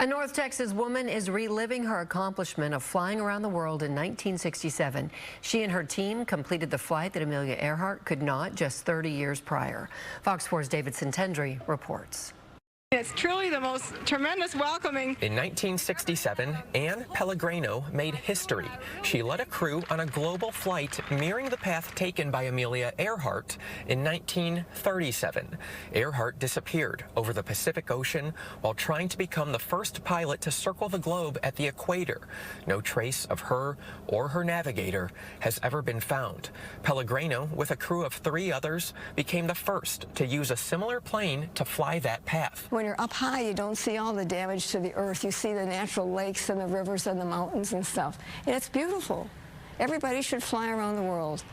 A North Texas woman is reliving her accomplishment of flying around the world in 1967. She and her team completed the flight that Amelia Earhart could not just 30 years prior. Fox 4's David Sintendry reports. It's truly the most tremendous welcoming. In 1967, Ann Pellegreno made history. She led a crew on a global flight mirroring the path taken by Amelia Earhart in 1937. Earhart disappeared over the Pacific Ocean while trying to become the first pilot to circle the globe at the equator. No trace of her or her navigator has ever been found. Pellegreno, with a crew of 3 others, became the first to use a similar plane to fly that path. When you're up high, you don't see all the damage to the earth. You see the natural lakes and the rivers and the mountains and stuff. And it's beautiful. Everybody should fly around the world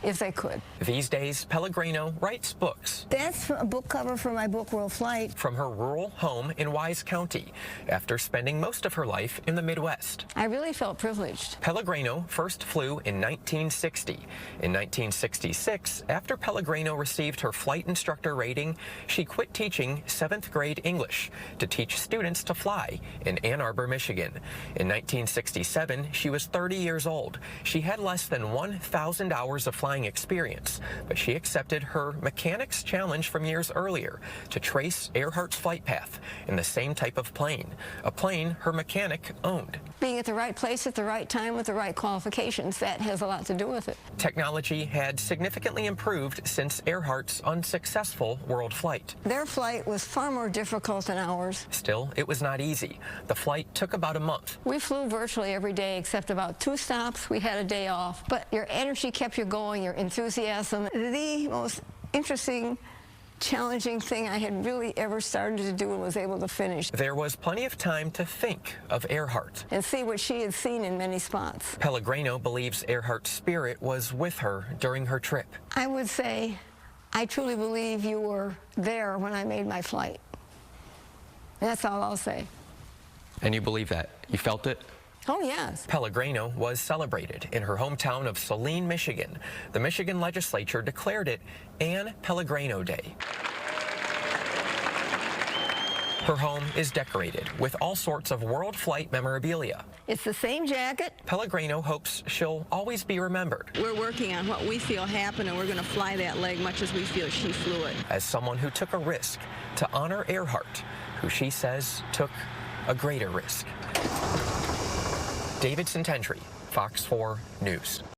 if they could. These days, Pellegreno writes books. That's a book cover for my book, World Flight. From her rural home in Wise County, after spending most of her life in the Midwest. I really felt privileged. Pellegreno first flew in 1960. In 1966, after Pellegreno received her flight instructor rating, she quit teaching 7th grade English to teach students to fly in Ann Arbor, Michigan. In 1967, she was 30 years old. She had less than 1,000 hours of flying experience, but she accepted her mechanic's challenge from years earlier to trace Earhart's flight path in the same type of plane, a plane her mechanic owned. Being at the right place at the right time with the right qualifications, that has a lot to do with it. Technology had significantly improved since Earhart's unsuccessful world flight. Their flight was far more difficult than ours. Still, it was not easy. The flight took about a month. We flew virtually every day except about 2 stops. We had a day off, but your energy kept you going, your enthusiasm. The most interesting, challenging thing I had really ever started to do and was able to finish. There was plenty of time to think of Earhart and see what she had seen in many spots. Pellegreno believes Earhart's spirit was with her during her trip. I would say, I truly believe you were there when I made my flight. That's all I'll say. And you believe that? You felt it? Oh, yes. Pellegreno was celebrated in her hometown of Saline, Michigan. The Michigan legislature declared it Ann Pellegreno Day. Her home is decorated with all sorts of world flight memorabilia. It's the same jacket. Pellegreno hopes she'll always be remembered. We're working on what we feel happened, and we're going to fly that leg much as we feel she flew it. As someone who took a risk to honor Earhart, who she says took a greater risk. David Sintendry, Fox 4 News.